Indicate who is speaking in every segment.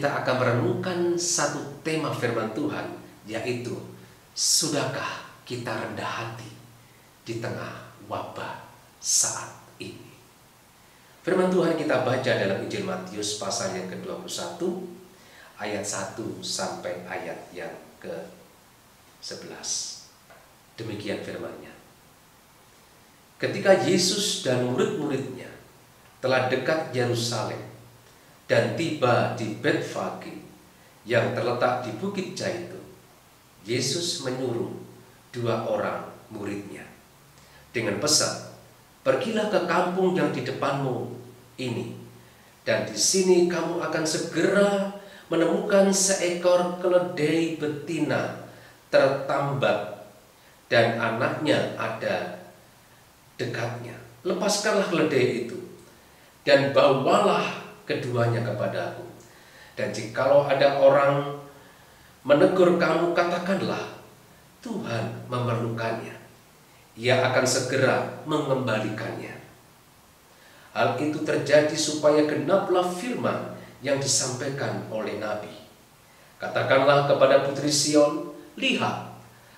Speaker 1: kita akan merenungkan satu tema firman Tuhan, yaitu sudahkah kita rendah hati di tengah wabah saat ini. Firman Tuhan kita baca dalam Injil Matius pasal yang ke-21 ayat 1 sampai ayat yang ke-11. Demikian firman-Nya. Ketika Yesus dan murid-muridnya telah dekat Yerusalem dan tiba di Betfage yang terletak di Bukit Zaitun, Yesus menyuruh 2 orang muridnya dengan pesan, "Pergilah ke kampung yang di depanmu ini, dan di sini kamu akan segera menemukan seekor keledai betina tertambat dan anaknya ada dekatnya. Lepaskanlah keledai itu dan bawalah keduanya kepadaku. Dan jikalau ada orang menegur kamu, katakanlah, Tuhan memerlukannya. Ia akan segera mengembalikannya." Hal itu terjadi supaya genaplah firman yang disampaikan oleh Nabi. "Katakanlah kepada putri Sion, lihat,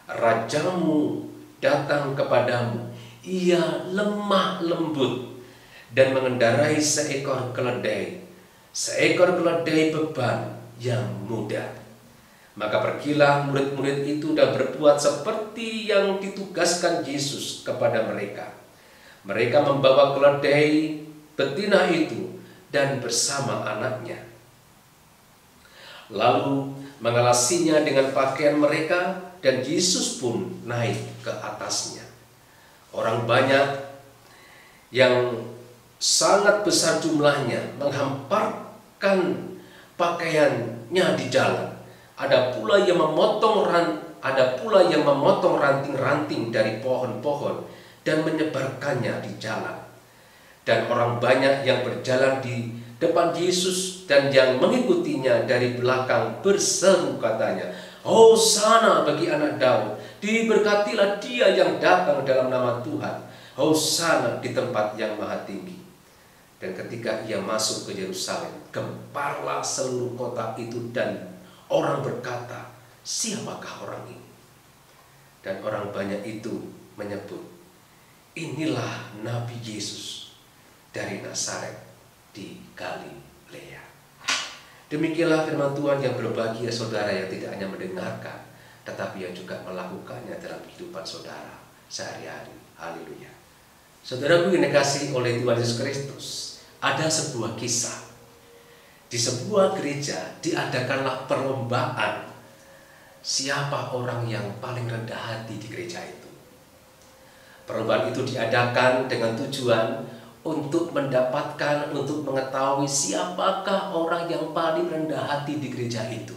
Speaker 1: rajamu datang kepadamu. Ia lemah lembut dan mengendarai seekor keledai beban yang muda." Maka pergilah murid-murid itu dan berbuat seperti yang ditugaskan Yesus kepada mereka. Mereka membawa keledai betina itu dan bersama anaknya, lalu mengelasinya dengan pakaian mereka, dan Yesus pun naik ke atasnya. Orang banyak yang sangat besar jumlahnya menghamparkan pakaiannya di jalan. Ada pula yang memotong ranting-ranting dari pohon-pohon dan menyebarkannya di jalan. Dan orang banyak yang berjalan di depan Yesus dan yang mengikutinya dari belakang berseru katanya, "Hosana bagi anak Daud, diberkatilah dia yang datang dalam nama Tuhan, Hosana di tempat yang maha tinggi." Dan ketika ia masuk ke Yerusalem, gemparlah seluruh kota itu, dan orang berkata, "Siapakah orang ini?" Dan orang banyak itu menyebut, "Inilah Nabi Yesus dari Nazaret di Galilea." Demikianlah firman Tuhan yang berbahagia saudara yang tidak hanya mendengarkan, tetapi yang juga melakukannya dalam kehidupan saudara sehari-hari. Haleluya. Saudaraku yang dikasihi oleh Tuhan Yesus Kristus, ada sebuah kisah. Di sebuah gereja diadakanlah perlombaan siapa orang yang paling rendah hati di gereja itu. Perlombaan itu diadakan dengan tujuan untuk mengetahui siapakah orang yang paling rendah hati di gereja itu.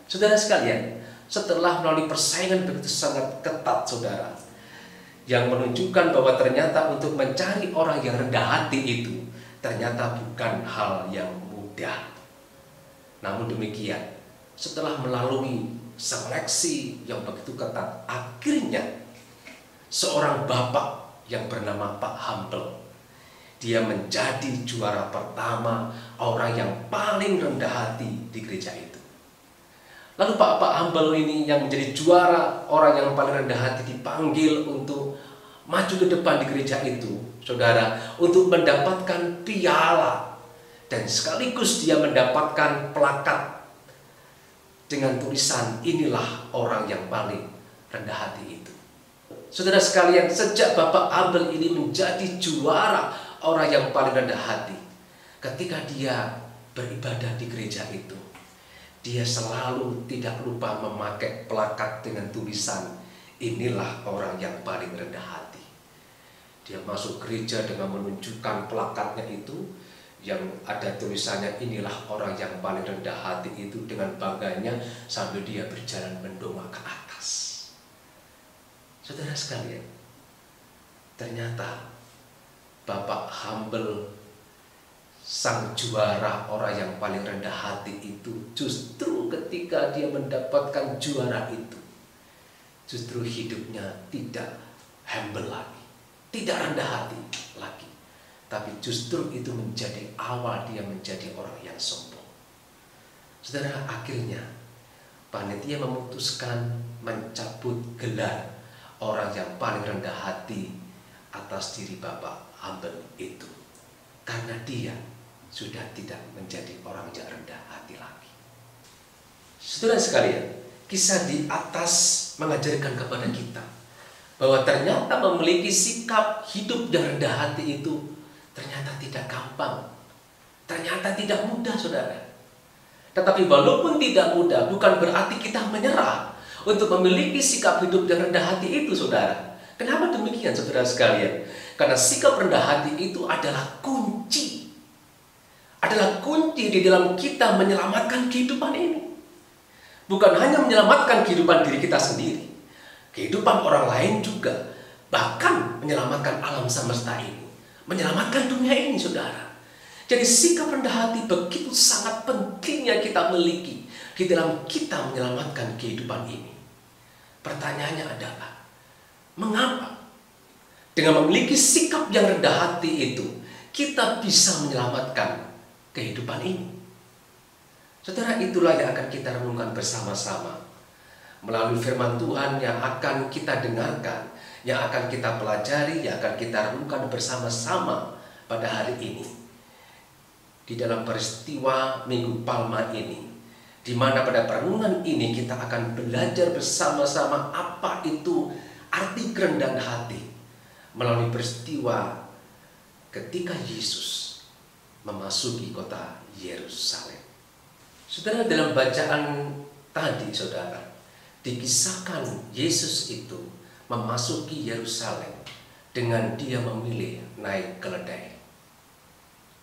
Speaker 1: Saudara sekalian, setelah melalui persaingan begitu sangat ketat saudara, yang menunjukkan bahwa ternyata untuk mencari orang yang rendah hati itu ternyata bukan hal yang mudah. Namun demikian, setelah melalui seleksi yang begitu ketat, akhirnya seorang bapak yang bernama Pak Humble, dia menjadi juara pertama, orang yang paling rendah hati di gereja itu. Lalu Pak Humble ini yang menjadi juara, orang yang paling rendah hati, dipanggil untuk maju ke depan di gereja itu, saudara, untuk mendapatkan piala, dan sekaligus dia mendapatkan plakat dengan tulisan, "Inilah orang yang paling rendah hati itu." Saudara sekalian, sejak Bapak Humble ini menjadi juara orang yang paling rendah hati, ketika dia beribadah di gereja itu, dia selalu tidak lupa memakai plakat dengan tulisan, "Inilah orang yang paling rendah hati." Dia masuk gereja dengan menunjukkan plakatnya itu, yang ada tulisannya, "Inilah orang yang paling rendah hati itu," dengan bangganya sambil dia berjalan mendongak ke atas. Saudara sekalian, ternyata Bapak Humble, sang juara orang yang paling rendah hati itu, justru ketika dia mendapatkan juara itu, justru hidupnya tidak humble lagi, tidak rendah hati lagi, tapi justru itu menjadi awal dia menjadi orang yang sombong. Saudara, akhirnya panitia memutuskan mencabut gelar orang yang paling rendah hati atas diri Bapak Ambel itu, karena dia sudah tidak menjadi orang yang rendah hati lagi. Saudara sekalian, kisah di atas mengajarkan kepada kita bahwa ternyata memiliki sikap hidup yang rendah hati itu ternyata tidak gampang, ternyata tidak mudah, saudara. Tetapi walaupun tidak mudah, bukan berarti kita menyerah untuk memiliki sikap hidup yang rendah hati itu, saudara. Kenapa demikian, saudara sekalian? Karena sikap rendah hati itu adalah kunci. Adalah kunci di dalam kita menyelamatkan kehidupan ini. Bukan hanya menyelamatkan kehidupan diri kita sendiri, kehidupan orang lain juga. Bahkan menyelamatkan alam semesta ini, menyelamatkan dunia ini, saudara. Jadi sikap rendah hati begitu sangat pentingnya kita miliki di dalam kita menyelamatkan kehidupan ini. Pertanyaannya adalah, mengapa dengan memiliki sikap yang rendah hati itu kita bisa menyelamatkan kehidupan ini? Saudara, itulah yang akan kita renungkan bersama-sama melalui firman Tuhan yang akan kita dengarkan, yang akan kita pelajari, yang akan kita renungkan bersama-sama pada hari ini. Di dalam peristiwa Minggu Palma ini, di mana pada perenungan ini kita akan belajar bersama-sama apa itu arti kerendahan hati melalui peristiwa ketika Yesus memasuki kota Yerusalem. Saudara, dalam bacaan tadi, saudara, dikisahkan Yesus itu memasuki Yerusalem dengan dia memilih naik keledai.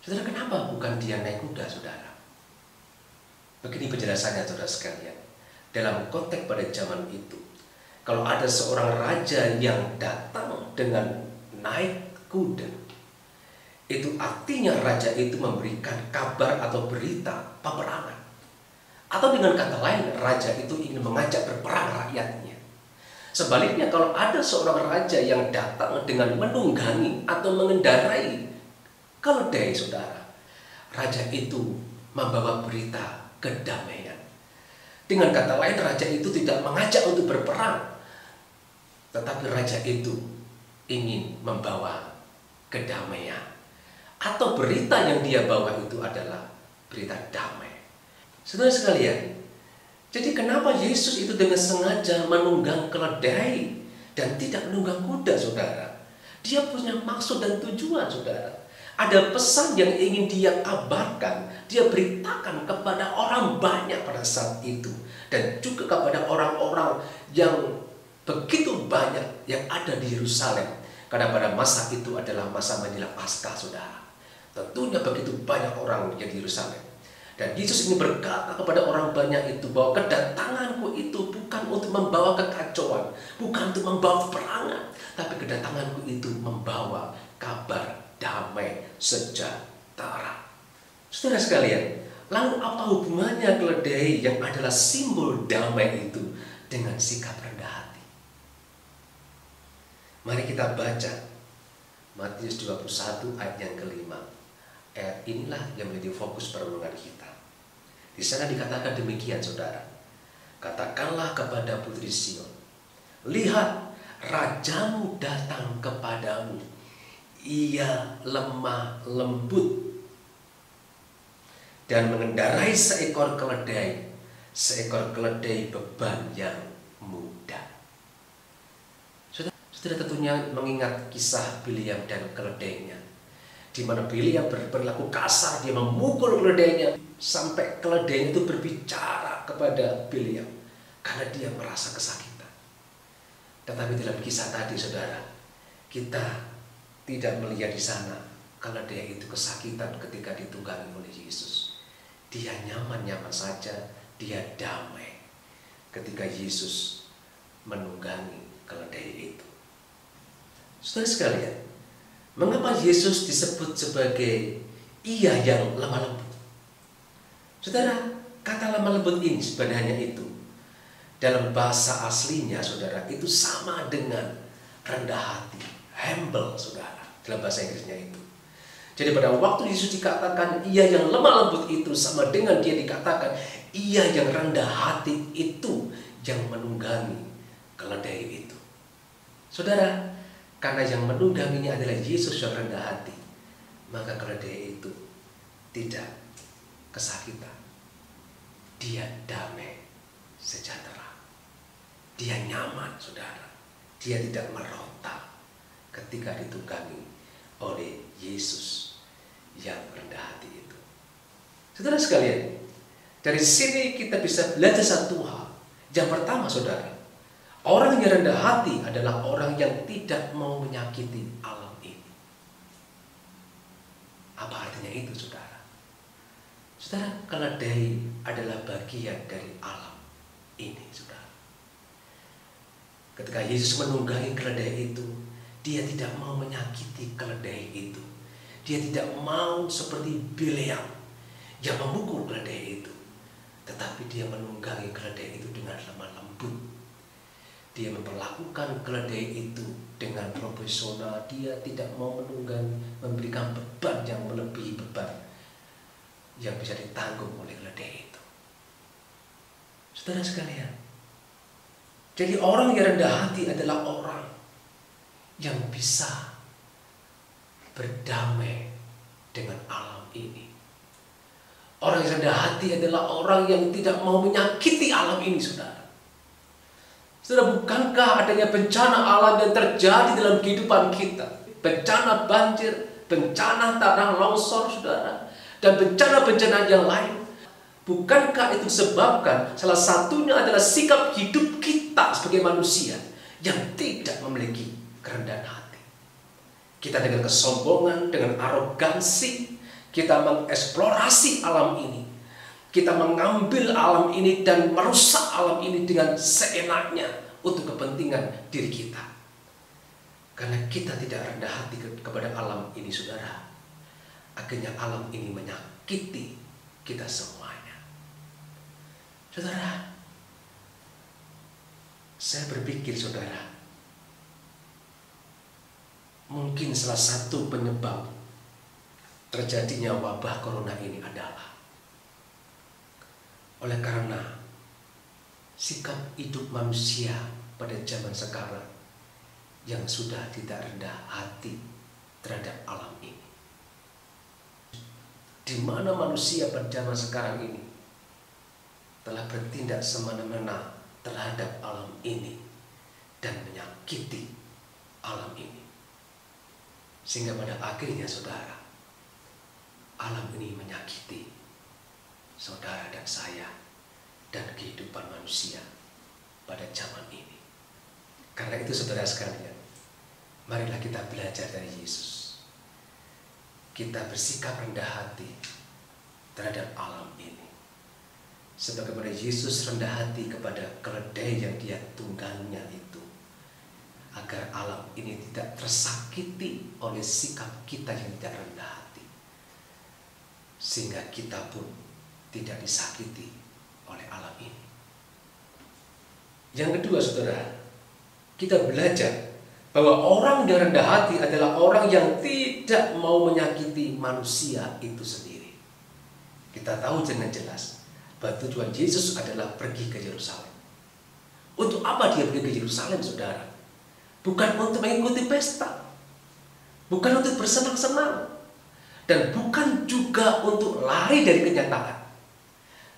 Speaker 1: Saudara, kenapa bukan dia naik kuda, saudara? Begini penjelasannya, saudara sekalian. Dalam konteks pada zaman itu, kalau ada seorang raja yang datang dengan naik kuda, itu artinya raja itu memberikan kabar atau berita peperangan. Atau dengan kata lain, raja itu ingin mengajak berperang rakyatnya. Sebaliknya, kalau ada seorang raja yang datang dengan menunggangi atau mengendarai keledai, saudara, raja itu membawa berita kedamaian. Dengan kata lain, raja itu tidak mengajak untuk berperang, tetapi raja itu ingin membawa kedamaian. Atau berita yang dia bawa itu adalah berita damai. Saudara sekalian, jadi kenapa Yesus itu dengan sengaja menunggang keledai dan tidak menunggang kuda, saudara? Dia punya maksud dan tujuan, saudara. Ada pesan yang ingin dia kabarkan, dia beritakan kepada orang banyak pada saat itu. Dan juga kepada orang-orang yang begitu banyak yang ada di Yerusalem. Karena pada masa itu adalah masa menjelang Paskah, saudara. Tentunya begitu banyak orang yang di Yerusalem. Dan Yesus ini berkata kepada orang banyak itu bahwa kedatanganku itu bukan untuk membawa kekacauan, bukan untuk membawa peperangan, tapi kedatanganku itu membawa kabar damai sejahtera. Saudara sekalian, lalu apa hubungannya keledai yang adalah simbol damai itu dengan sikap rendah hati? Mari kita baca Matius 21 ayat yang kelima. Ayat inilah yang menjadi fokus perenungan kita. Di sana dikatakan demikian, saudara. Katakanlah kepada putri Sion, lihat, rajamu datang kepadamu. Ia lemah lembut dan mengendarai seekor keledai beban yang mudah. Saudara tentunya mengingat kisah Biliam dan keledainya, di mana Biliam berlaku kasar, dia memukul keledainya sampai keledainya itu berbicara kepada Biliam karena dia merasa kesakitan. Tetapi dalam kisah tadi, saudara, kita tidak melihat di sana keledai itu kesakitan ketika ditunggangi oleh Yesus. Dia nyaman-nyaman saja, dia damai ketika Yesus menunggangi keledai itu. Saudara sekalian, mengapa Yesus disebut sebagai Ia yang lemah lembut? Saudara, kata lemah lembut ini sebenarnya itu dalam bahasa aslinya, saudara, itu sama dengan rendah hati, humble, saudara, dalam bahasa Inggrisnya itu. Jadi pada waktu Yesus dikatakan Ia yang lemah lembut itu sama dengan dia dikatakan Ia yang rendah hati itu yang menunggangi keledai itu. Saudara, karena yang menungganginya adalah Yesus yang rendah hati, maka keledai itu tidak kesakitan. Dia damai, sejahtera. Dia nyaman, saudara. Dia tidak meronta ketika ditunggangi oleh Yesus yang rendah hati itu. Saudara sekalian, dari sini kita bisa belajar satu hal. Yang pertama, saudara, orang yang rendah hati adalah orang yang tidak mau menyakiti alam ini. Apa artinya itu, saudara? Saudara, keledai adalah bagian dari alam ini, saudara. Ketika Yesus menunggangi keledai itu, dia tidak mau menyakiti keledai itu. Dia tidak mau seperti Bileam yang memukul keledai itu. Tetapi dia menunggangi keledai itu dengan lemah lembut. Dia memperlakukan keledai itu dengan profesional. Dia tidak mau memberikan beban yang melebihi beban yang bisa ditanggung oleh keledai itu. Saudara sekalian, jadi orang yang rendah hati adalah orang yang bisa berdamai dengan alam ini. Orang yang rendah hati adalah orang yang tidak mau menyakiti alam ini, saudara. Saudara, bukankah adanya bencana alam yang terjadi dalam kehidupan kita? Bencana banjir, bencana tanah longsor, saudara, dan bencana-bencana yang lain. Bukankah itu disebabkan salah satunya adalah sikap hidup kita sebagai manusia yang tidak memiliki kerendahan hati. Kita dengan kesombongan, dengan arogansi, kita mengeksplorasi alam ini. Kita mengambil alam ini dan merusak alam ini dengan seenaknya untuk kepentingan diri kita. Karena kita tidak rendah hati kepada alam ini, saudara, akhirnya alam ini menyakiti kita semuanya. Saudara, saya berpikir, saudara, mungkin salah satu penyebab terjadinya wabah corona ini adalah oleh karena sikap hidup manusia pada zaman sekarang yang sudah tidak rendah hati terhadap alam ini. Di mana manusia pada zaman sekarang ini telah bertindak semena-mena terhadap alam ini dan menyakiti alam ini. Sehingga pada akhirnya, saudara, alam ini menyakiti saudara dan saya dan kehidupan manusia pada zaman ini. Karena itu, saudara sekalian, marilah kita belajar dari Yesus. Kita bersikap rendah hati terhadap alam ini, sebagaimana Yesus rendah hati kepada keledai yang dia tungganginya itu, agar alam ini tidak tersakiti oleh sikap kita yang tidak rendah hati, sehingga kita pun tidak disakiti oleh alam ini. Yang kedua, saudara, kita belajar bahwa orang yang rendah hati adalah orang yang tidak mau menyakiti manusia itu sendiri. Kita tahu dengan jelas bahwa tujuan Yesus adalah pergi ke Yerusalem. Untuk apa dia pergi ke Yerusalem, saudara? Bukan untuk mengikuti pesta, bukan untuk bersenang-senang, dan bukan juga untuk lari dari kenyataan.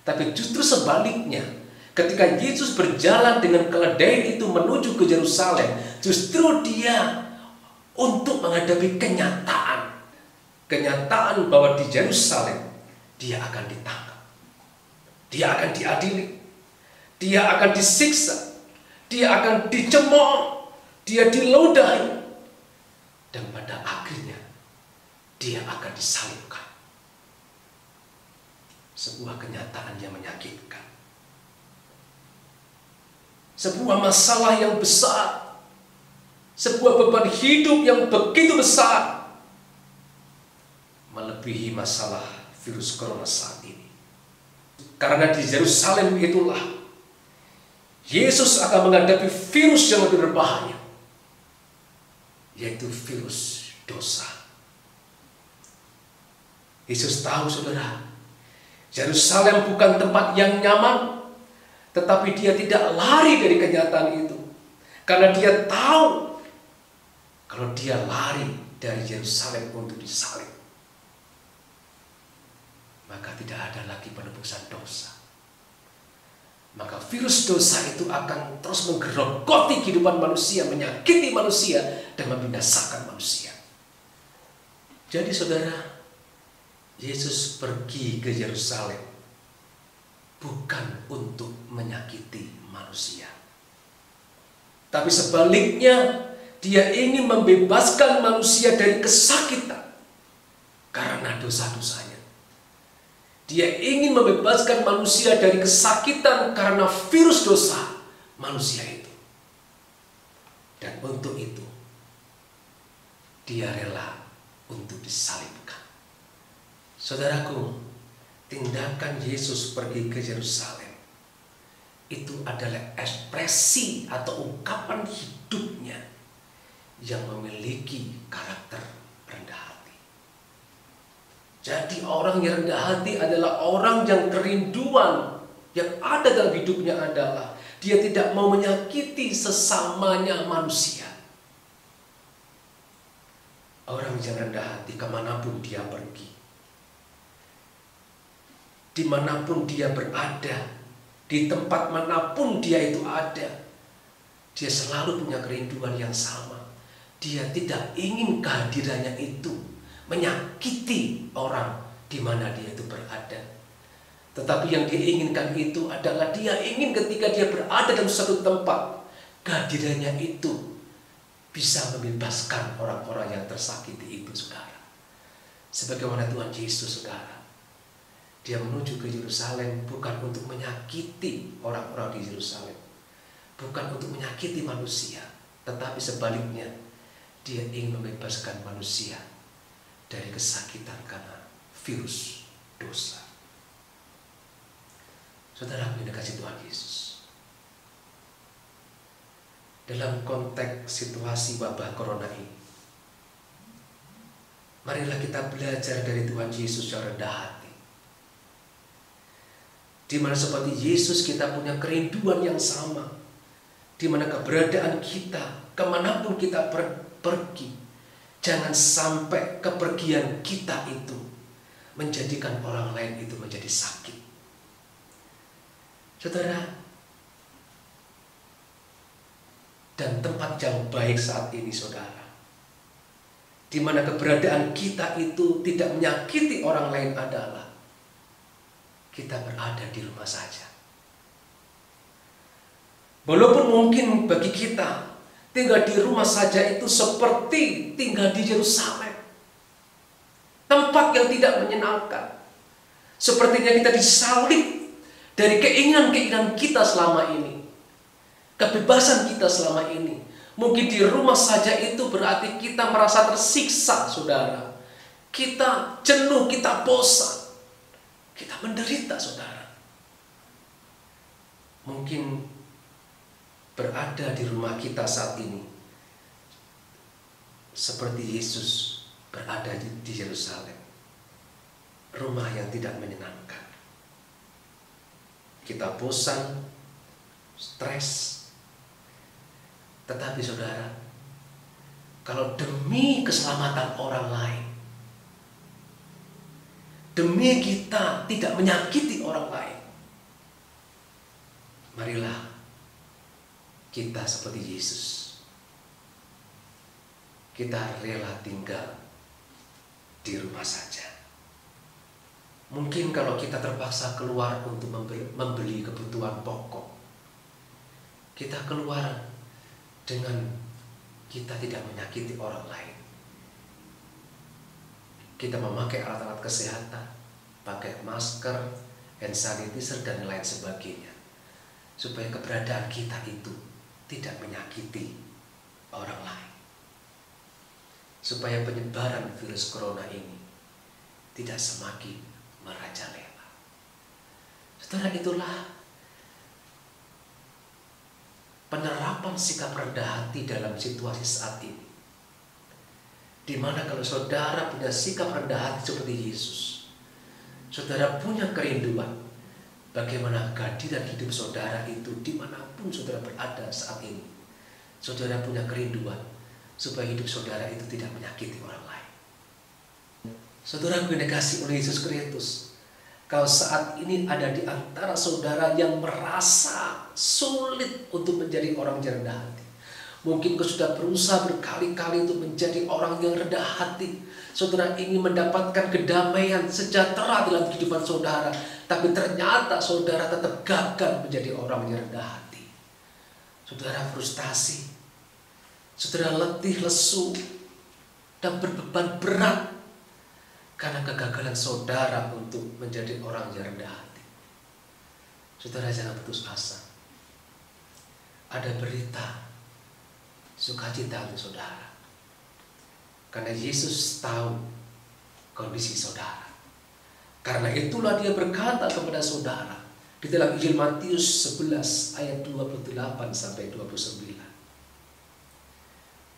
Speaker 1: Tapi justru sebaliknya, ketika Yesus berjalan dengan keledai itu menuju ke Yerusalem, justru dia untuk menghadapi kenyataan bahwa di Yerusalem dia akan ditangkap, dia akan diadili, dia akan disiksa, dia akan dicemooh, dia diludahi, dan pada akhirnya dia akan disalibkan. Sebuah kenyataan yang menyakitkan, sebuah masalah yang besar, sebuah beban hidup yang begitu besar, melebihi masalah virus corona saat ini. Karena di Yerusalem itulah Yesus akan menghadapi virus yang lebih berbahaya, yaitu virus dosa. Yesus tahu, saudara, Yerusalem bukan tempat yang nyaman, tetapi dia tidak lari dari kenyataan itu. Karena dia tahu kalau dia lari dari Yerusalem untuk disalib, maka tidak ada lagi penebusan dosa. Maka virus dosa itu akan terus menggerogoti kehidupan manusia, menyakiti manusia, dan membinasakan manusia. Jadi saudara, Yesus pergi ke Yerusalem bukan untuk menyakiti manusia, tapi sebaliknya dia ingin membebaskan manusia dari kesakitan karena dosa-dosanya. Dia ingin membebaskan manusia dari kesakitan karena virus dosa manusia itu. Dan untuk itu, dia rela untuk disalibkan. Saudaraku, tindakan Yesus pergi ke Yerusalem itu adalah ekspresi atau ungkapan hidupnya yang memiliki karakter rendah hati. Jadi orang yang rendah hati adalah orang yang kerinduan yang ada dalam hidupnya adalah dia tidak mau menyakiti sesamanya manusia. Orang yang rendah hati kemanapun dia pergi, dimanapun dia berada, di tempat manapun dia itu ada, dia selalu punya kerinduan yang sama. Dia tidak ingin kehadirannya itu menyakiti orang di mana dia itu berada. Tetapi yang dia inginkan itu adalah dia ingin ketika dia berada dalam suatu tempat, kehadirannya itu bisa membebaskan orang-orang yang tersakiti itu, saudara. Sebagaimana Tuhan Yesus, saudara, dia menuju ke Yerusalem bukan untuk menyakiti orang-orang di Yerusalem, bukan untuk menyakiti manusia, tetapi sebaliknya dia ingin membebaskan manusia dari kesakitan karena virus dosa. Saudara yang dikasihi Tuhan Yesus, dalam konteks situasi wabah corona ini, marilah kita belajar dari Tuhan Yesus yang rendah hati, di mana seperti Yesus kita punya kerinduan yang sama, di mana keberadaan kita kemanapun kita pergi, jangan sampai kepergian kita itu menjadikan orang lain itu menjadi sakit. Saudara, dan tempat yang baik saat ini, saudara, di mana keberadaan kita itu tidak menyakiti orang lain adalah kita berada di rumah saja. Walaupun mungkin bagi kita tinggal di rumah saja itu seperti tinggal di Yerusalem, tempat yang tidak menyenangkan. Sepertinya kita disalib dari keinginan-keinginan kita selama ini, kebebasan kita selama ini. Mungkin di rumah saja itu berarti kita merasa tersiksa, saudara. Kita jenuh, kita bosan, kita menderita, saudara. Mungkin berada di rumah kita saat ini seperti Yesus berada di Yerusalem, rumah yang tidak menyenangkan. Kita bosan, stres. Tetapi saudara, kalau demi keselamatan orang lain, demi kita tidak menyakiti orang lain, marilah kita seperti Yesus. Kita rela tinggal di rumah saja. Mungkin kalau kita terpaksa keluar untuk membeli kebutuhan pokok, kita keluar dengan kita tidak menyakiti orang lain. Kita memakai alat-alat kesehatan, pakai masker, hand sanitizer, dan lain sebagainya, supaya keberadaan kita itu tidak menyakiti orang lain, supaya penyebaran virus corona ini tidak semakin merajalela. Setelah itulah penerapan sikap rendah hati dalam situasi saat ini, di mana kalau saudara punya sikap rendah hati seperti Yesus, saudara punya kerinduan bagaimana kehadiran hidup saudara itu dimanapun saudara berada saat ini. Saudara punya kerinduan supaya hidup saudara itu tidak menyakiti orang lain. Saudara yang dikasihi oleh Yesus Kristus, kalau saat ini ada di antara saudara yang merasa sulit untuk menjadi orang yang rendah hati, mungkin kau sudah berusaha berkali-kali untuk menjadi orang yang rendah hati. Saudara ingin mendapatkan kedamaian, sejahtera dalam kehidupan saudara, tapi ternyata saudara tetap gagal menjadi orang yang rendah hati. Saudara frustasi, saudara letih, lesu, dan berbeban berat karena kegagalan saudara untuk menjadi orang yang rendah hati. Saudara jangan putus asa. Ada berita sukacita untuk saudara, karena Yesus tahu kondisi saudara. Karena itulah dia berkata kepada saudara di dalam Injil Matius 11 ayat 28 sampai 29.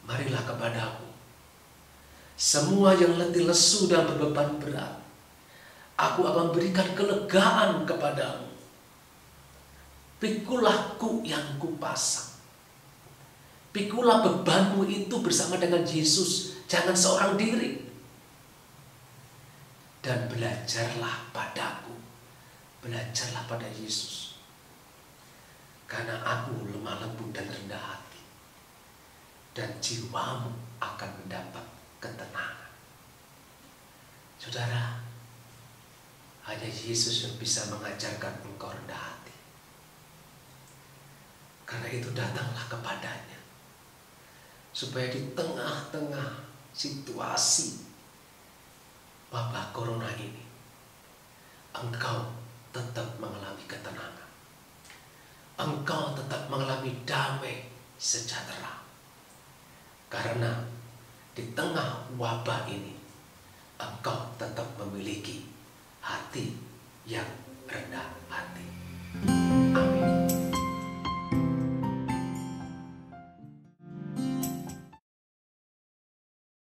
Speaker 1: Marilah kepadaku semua yang letih lesu dan berbeban berat, aku akan berikan kelegaan kepadamu. Pikulah kuk yang kupasang. Pikulah bebanmu itu bersama dengan Yesus, jangan seorang diri. Dan belajarlah padaku, belajarlah pada Yesus, karena aku lemah lembut dan rendah hati, dan jiwamu akan mendapat ketenangan. Saudara, hanya Yesus yang bisa mengajarkan engkau rendah hati. Karena itu datanglah kepadanya, supaya di tengah-tengah situasi wabah corona ini, engkau tetap mengalami ketenangan. Engkau tetap mengalami damai sejahtera. Karena di tengah wabah ini, engkau tetap memiliki hati yang rendah